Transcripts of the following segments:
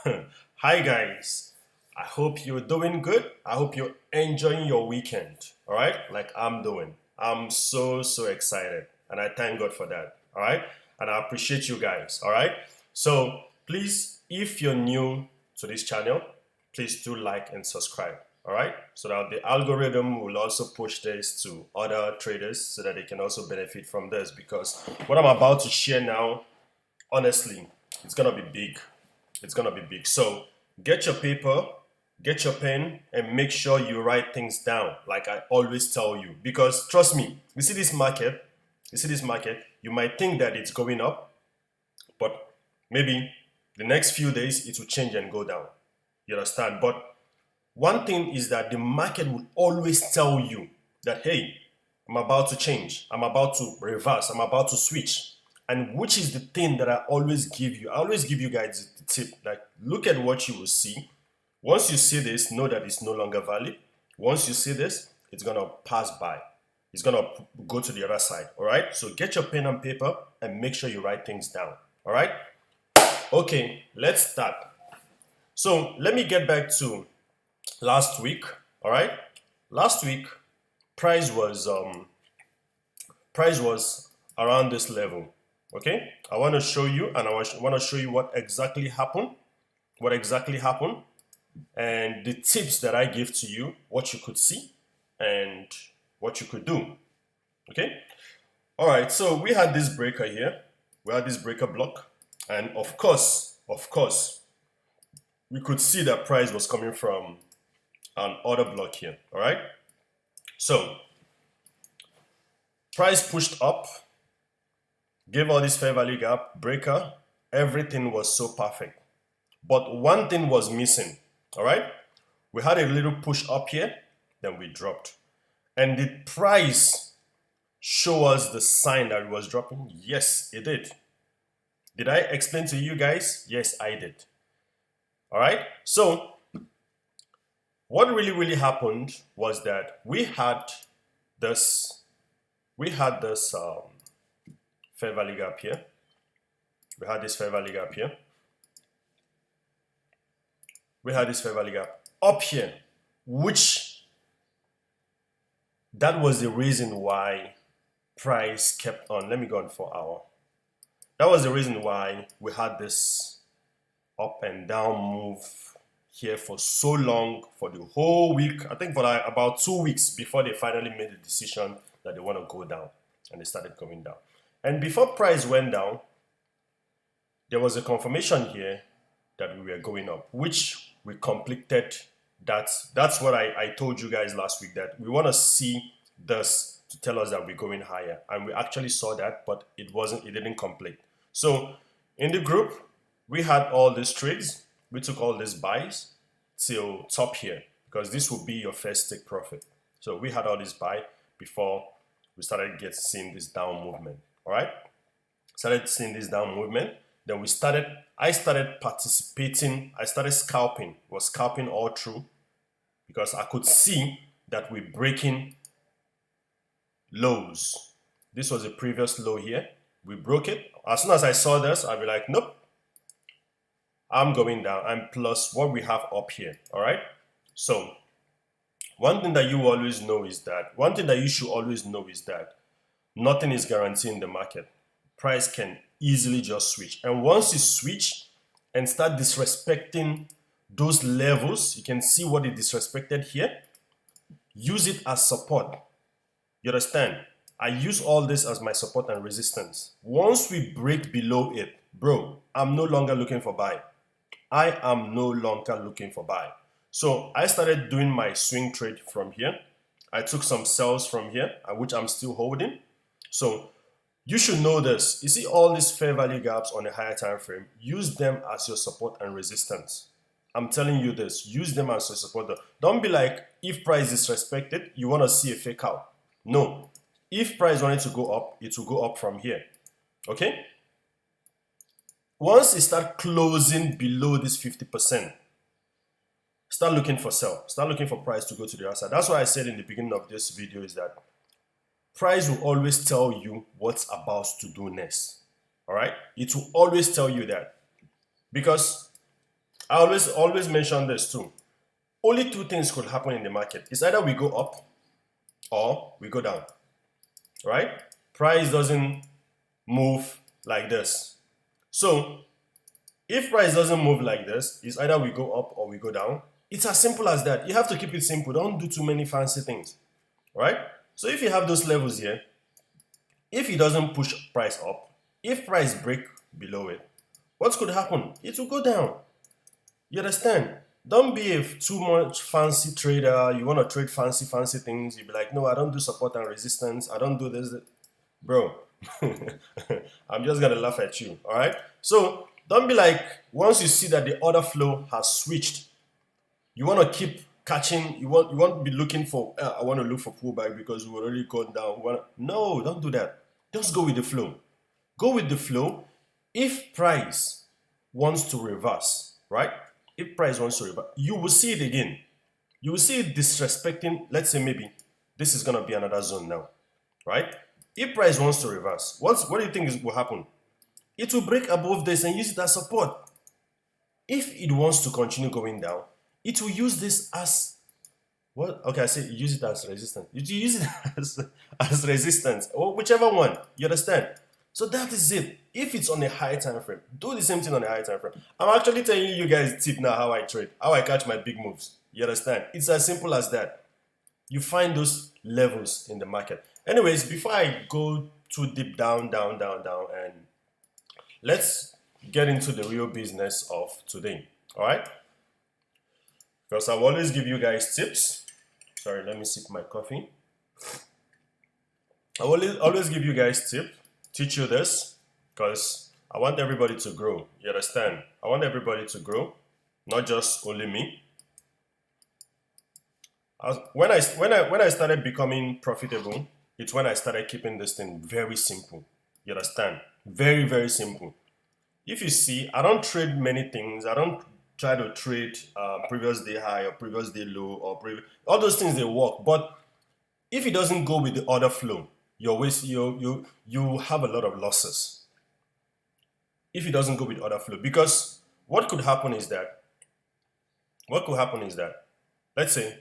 Hi guys, I hope you're doing good. I hope you're enjoying your weekend. All right, like I'm doing. I'm so excited, and I thank God for that. All right, and I appreciate you guys. All right, so please, if you're new to this channel, please do like and subscribe. All right, so that the algorithm will also push this to other traders so that they can also benefit from this. Because what I'm about to share now, honestly, it's gonna be big. It's gonna be big. So get your paper, get your pen, and make sure you write things down, like I always tell you. Because trust me, you see this market, you might think that it's going up, but maybe the next few days it will change and go down. You understand? But one thing is that the market will always tell you that, hey, I'm about to change, I'm about to reverse, I'm about to switch. And which is the thing that I always give you? I always give you guys the tip. Like, look at what you will see. Once you see this, know that it's no longer valid. Once you see this, it's gonna pass by. It's gonna go to the other side. All right. So get your pen and paper and make sure you write things down. All right. Okay. Let's start. So let me get back to last week. All right. Last week, price was around this level. Okay, I want to show you, and I want to show you what exactly happened, and the tips that I give to you, what you could see, and what you could do. Okay, all right. So we had this breaker here, we had this breaker block, and of course, we could see that price was coming from an order block here. All right, so price pushed up, gave all this fair value gap, breaker, everything was so perfect. But one thing was missing, all right? We had a little push up here, then we dropped. And the price show us the sign that it was dropping? Yes, it did. Did I explain to you guys? Yes, I did. All right? So, what really happened was that we had this fair value gap here. We had this fair value gap here. We had this fair value gap up here, which that was the reason why price kept on. Let me go on 4 hour. That was the reason why we had this up and down move here for so long, for the whole week. I think for like about 2 weeks before they finally made the decision that they want to go down, and they started going down. And before price went down, there was a confirmation here that we were going up, which we completed. That's what I told you guys last week, that we want to see this to tell us that we're going higher. And we actually saw that, but it didn't complete. So in the group, we had all these trades. We took all these buys till top here, because this will be your first take profit. So we had all this buy before we started seeing this down movement. All right, started seeing this down movement. Then I started participating. I started scalping. Was scalping all through, because I could see that we're breaking lows. This was a previous low here. We broke it. As soon as I saw this, I'd be like, nope, I'm going down. I'm plus what we have up here. All right. So one thing that you should always know is that nothing is guaranteed in the market. Price can easily just switch. And once you switch and start disrespecting those levels, you can see what it disrespected here. Use it as support. You understand? I use all this as my support and resistance. Once we break below it, bro, I'm no longer looking for buy. I am no longer looking for buy. So I started doing my swing trade from here. I took some sells from here, which I'm still holding. So you should know this. You see all these fair value gaps on a higher time frame, use them as your support and resistance. I'm telling you this, use them as your support. Don't be like, if price is respected, you want to see a fake out. No. If price wanted to go up, it will go up from here. Okay? Once it start closing below this 50%, start looking for sell. Start looking for price to go to the other side. That's why I said in the beginning of this video is that price will always tell you what's about to do next. All right? It will always tell you that. Because I always mention this too. Only two things could happen in the market. It's either we go up or we go down, right? Price doesn't move like this. So if price doesn't move like this, it's either we go up or we go down. It's as simple as that. You have to keep it simple. Don't do too many fancy things, right? So if you have those levels here, if it doesn't push price up, if price break below it, what could happen? It will go down. You understand? Don't be a too much fancy trader. You want to trade fancy things. You be like, no, I don't do support and resistance. I don't do this. Bro, I'm just going to laugh at you. All right. So don't be like, once you see that the order flow has switched, you want to keep catching. You want to be looking for, I want to look for pullback because we already gone down. No, don't do that. Just go with the flow. Go with the flow. If price wants to reverse, right? If price wants to reverse, you will see it again. You will see it disrespecting, let's say maybe this is going to be another zone now, right? If price wants to reverse, what do you think will happen? It will break above this and use it as support. If it wants to continue going down, it will use this as, what? Okay, I say use it as resistance. You use it as resistance, or whichever one, you understand? So that is it. If it's on a high time frame, do the same thing on a high time frame. I'm actually telling you guys tip now how I trade, how I catch my big moves. You understand? It's as simple as that. You find those levels in the market. Anyways, before I go too deep down, and let's get into the real business of today. All right? Because I will always give you guys tips. Sorry, let me sip my coffee. I will always give you guys tips. Teach you this because I want everybody to grow. You understand? I want everybody to grow, not just only me. When I started becoming profitable, it's when I started keeping this thing very simple. You understand? Very, very simple. If you see, I don't trade many things. I don't try to trade previous day high or previous day low or all those things, they work. But if it doesn't go with the order flow, you have a lot of losses if it doesn't go with order flow. Because what could happen is that let's say,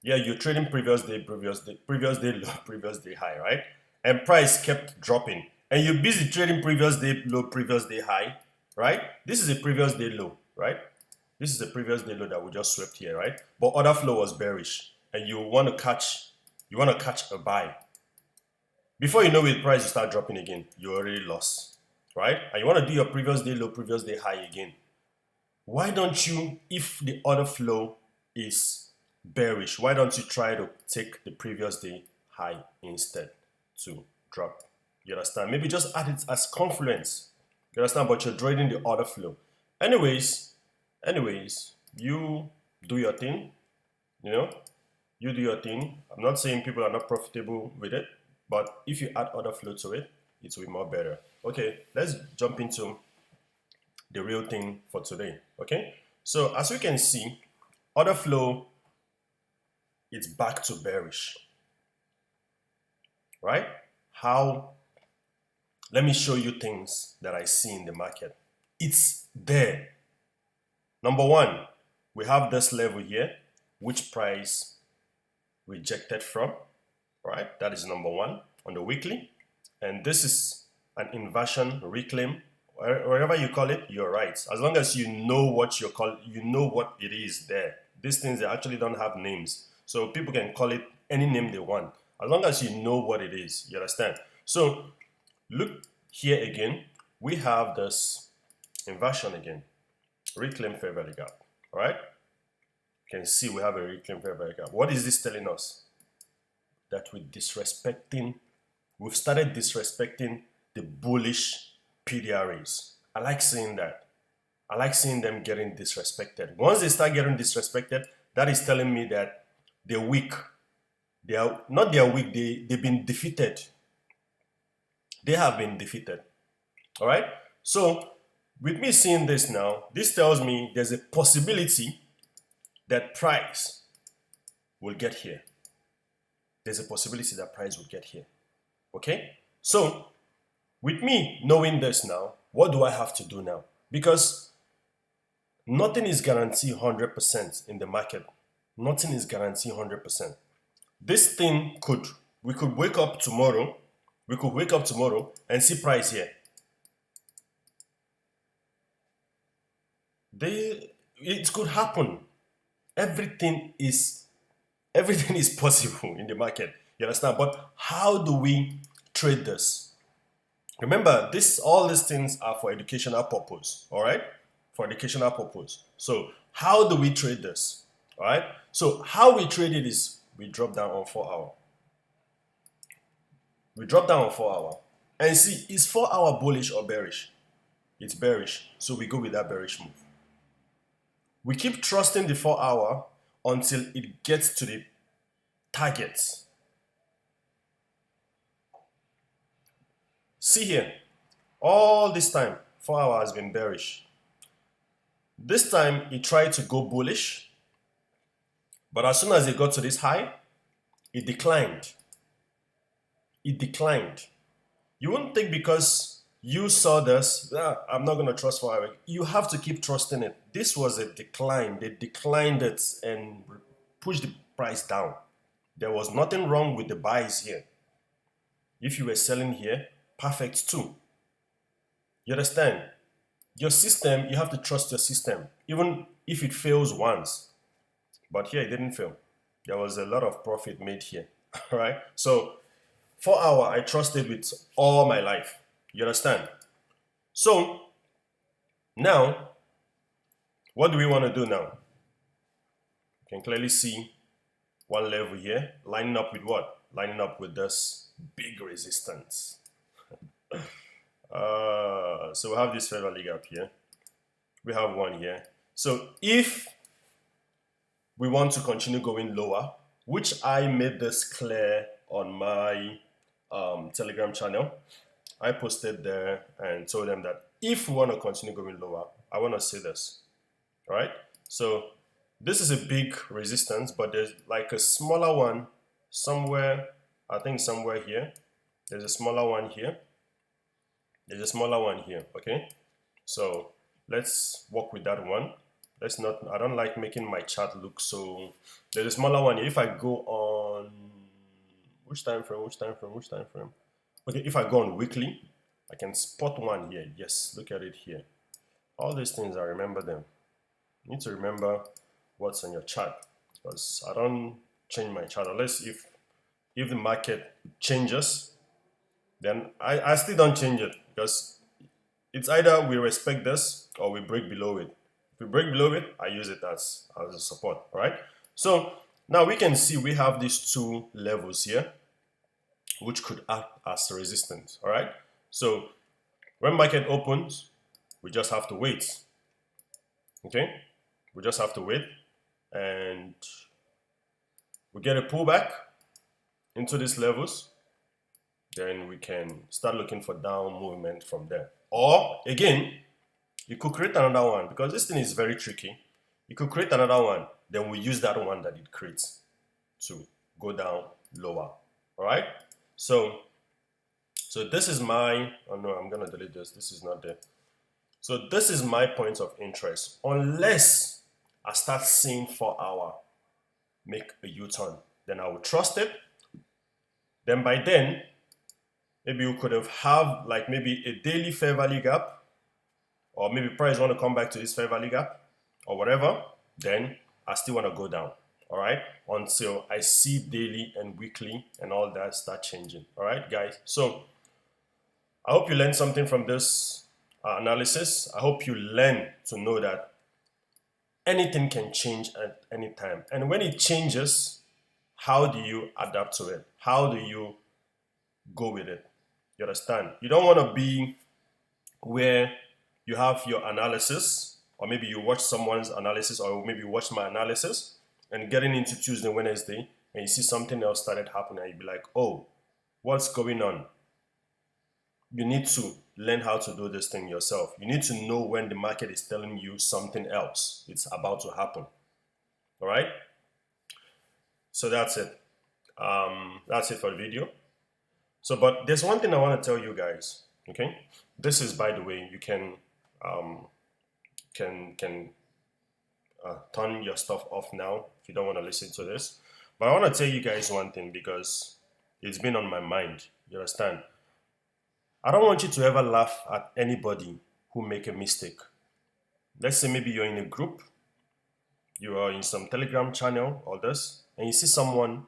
yeah, you're trading previous day low, previous day high, right? And price kept dropping, and you're busy trading previous day low, previous day high, right? This is a previous day low, right? This is a previous day low that we just swept here, right? But order flow was bearish, and you want to catch a buy. Before you know it, price will start dropping again. You already lost, right? And you want to do your previous day low, previous day high again. Why don't you, if the order flow is bearish, why don't you try to take the previous day high instead to drop? You understand? Maybe just add it as confluence. You understand? But you're trading the order flow. Anyways, you do your thing. You do your thing. I'm not saying people are not profitable with it. But if you add order flow to it, it will be more better. Okay, let's jump into the real thing for today. Okay, so as we can see, order flow, it's back to bearish, right? How? Let me show you things that I see in the market. It's there. Number one, we have this level here, which price rejected from. Right, that is number one on the weekly, and this is an inversion reclaim. Wherever you call it, you're right. As long as you know what you call, you know what it is there. These things, they actually don't have names, so people can call it any name they want. As long as you know what it is, you understand. So look here again. We have this inversion again, reclaim fair value gap. All right, you can see we have a reclaim fair value gap. What is this telling us? That we've started disrespecting the bullish PDRAs. I like seeing that. I like seeing them getting disrespected. Once they start getting disrespected, that is telling me that they're weak. They've been defeated. They have been defeated. All right? So, with me seeing this now, this tells me there's a possibility that price will get here. There's a possibility that price will get here. Okay? So, with me knowing this now, what do I have to do now? Because Nothing is guaranteed 100% in the market. Nothing is guaranteed 100%. This thing we could wake up tomorrow, and see price here. It could happen. Everything is possible in the market. You understand? But how do we trade this? Remember, all these things are for educational purpose. All right, for educational purpose. So how do we trade this? All right. So how we trade it is we drop down on 4 hour. We drop down on 4 hour and see, is 4 hour bullish or bearish? It's bearish, so we go with that bearish move. We keep trusting the 4 hour until it gets to the target. See here, all this time 4 hour has been bearish. This time it tried to go bullish, but as soon as it got to this high, it declined. It declined. You wouldn't think because you saw this, I'm not going to trust 4 hour. You have to keep trusting it. This was a decline. They declined it and pushed the price down. There was nothing wrong with the buys here. If you were selling here, perfect too. You understand? Your system, you have to trust your system, even if it fails once. But here it didn't fail. There was a lot of profit made here. All right? So 4 hour, I trusted with all my life. You understand? So now, what do we want to do now? You can clearly see one level here, lining up with what? Lining up with this big resistance. So we have this fair value gap here. We have one here. So if we want to continue going lower, which I made this clear on my Telegram channel, I posted there and told them that if we want to continue going lower, I want to see this. All right. So this is a big resistance, but there's like a smaller one somewhere. I think somewhere here. There's a smaller one here. There's a smaller one here. Okay. So let's work with that one. Let's not. I don't like making my chart look so. There's a smaller one here. If I go on which time frame? Okay, if I go on weekly, I can spot one here. Yes, look at it here. All these things, I remember them. You need to remember what's on your chart, because I don't change my chart unless if the market changes, then I still don't change it, because it's either we respect this or we break below it. If we break below it, I use it as a support. All right. So now we can see we have these two levels here, which could act as resistance. All right. So when market opens, we just have to wait. Okay. We just have to wait, and we get a pullback into these levels. Then we can start looking for down movement from there. Or again, you could create another one, because this thing is very tricky. You could create another one, then we use that one that it creates to go down lower. All right. So this is my, oh no, I'm gonna delete this. This is not there. So this is my point of interest. Unless I start seeing 4 hour make a U-turn, then I will trust it. Then by then, maybe you could have like maybe a daily fair value gap, or maybe price want to come back to this fair value gap or whatever. Then I still want to go down. All right, until I see daily and weekly and all that start changing. All right, guys. So I hope you learned something from this analysis. I hope you learn to know that anything can change at any time. And when it changes, how do you adapt to it? How do you go with it? You understand? You don't want to be where you have your analysis, or maybe you watch someone's analysis, or maybe you watch my analysis, and getting into Tuesday, Wednesday, and you see something else started happening, and you be like, oh, what's going on? You need to learn how to do this thing yourself. You need to know when the market is telling you something else. It's about to happen. All right? So that's it. That's it for the video. So, but there's one thing I want to tell you guys. Okay? This is, by the way, you can turn your stuff off now if you don't want to listen to this. But I want to tell you guys one thing because it's been on my mind. You understand? I don't want you to ever laugh at anybody who make a mistake. Let's say maybe you're in a group, you are in some Telegram channel or this, and you see someone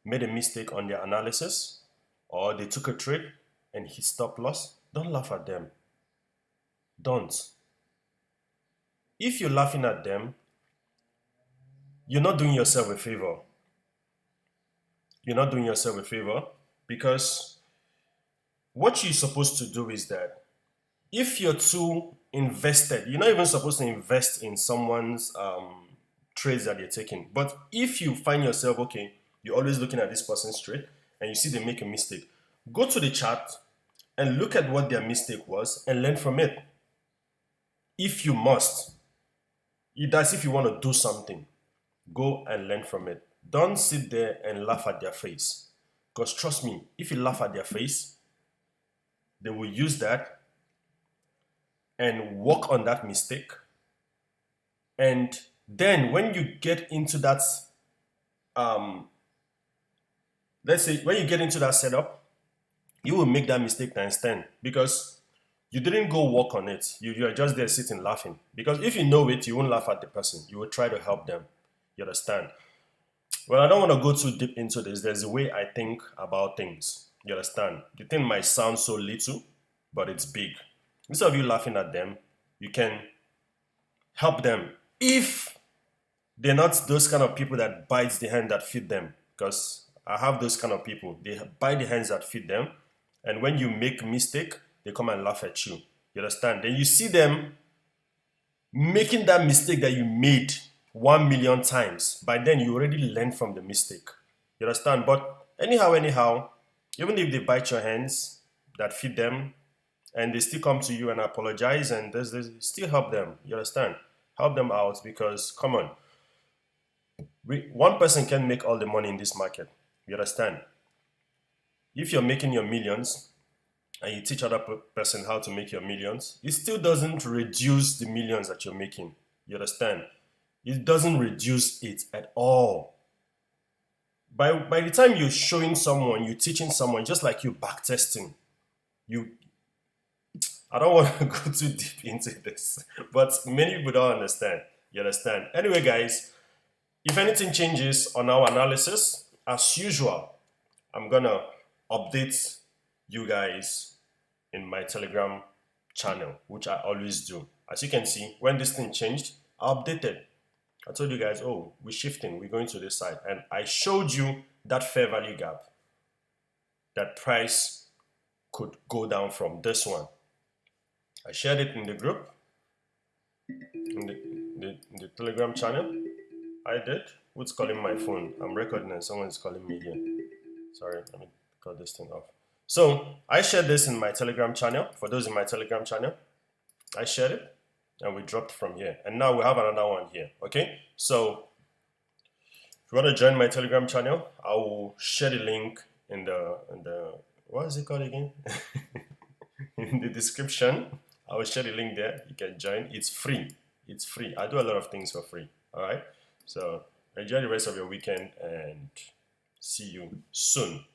made a mistake on their analysis, or they took a trade and hit stop loss. Don't laugh at them. Don't. If you're laughing at them, you're not doing yourself a favor. You're not doing yourself a favor, because what you're supposed to do is that if you're too invested, you're not even supposed to invest in someone's trades that they're taking. But if you find yourself, okay, you're always looking at this person's trade and you see they make a mistake, go to the chart and look at what their mistake was and learn from it. If you must, that's if you want to do something, go and learn from it. Don't sit there and laugh at their face. Because trust me, if you laugh at their face, they will use that and work on that mistake. And then when you get into that, let's say when you get into that setup, you will make that mistake times 10 because you didn't go work on it. You are just there sitting laughing. Because if you know it, you won't laugh at the person. You will try to help them. You understand? Well, I don't want to go too deep into this. There's a way I think about things. You understand? The thing might sound so little, but it's big. Instead of you laughing at them, you can help them. If they're not those kind of people that bites the hand that feed them, because I have those kind of people. They bite the hands that feed them, and when you make a mistake, they come and laugh at you. You understand? Then you see them making that mistake that you made 1 million times. By then, you already learned from the mistake. You understand? But anyhow, even if they bite your hands that feed them, and they still come to you and apologize, and there's still help them. You understand? Help them out, because come on, one person can make all the money in this market. You understand? If you're making your millions and you teach other person how to make your millions, it still doesn't reduce the millions that you're making. You understand? It doesn't reduce it at all. By the time you're showing someone, you're teaching someone, just like you backtesting, I don't want to go too deep into this, but many people don't understand. You understand? Anyway, guys, if anything changes on our analysis, as usual, I'm gonna update you guys in my Telegram channel, which I always do. As you can see, when this thing changed, I updated. I told you guys, oh, we're shifting, we're going to this side. And I showed you that fair value gap. That price could go down from this one. I shared it in the group, in the Telegram channel. I did. Who's calling my phone? I'm recording and someone's calling me here. Sorry, let me cut this thing off. So I shared this in my Telegram channel. For those in my Telegram channel, I shared it and we dropped from here. And now we have another one here. Okay. So if you want to join my Telegram channel, I will share the link in the what is it called again? In the description. I will share the link there. You can join. It's free. It's free. I do a lot of things for free. All right. So enjoy the rest of your weekend and see you soon.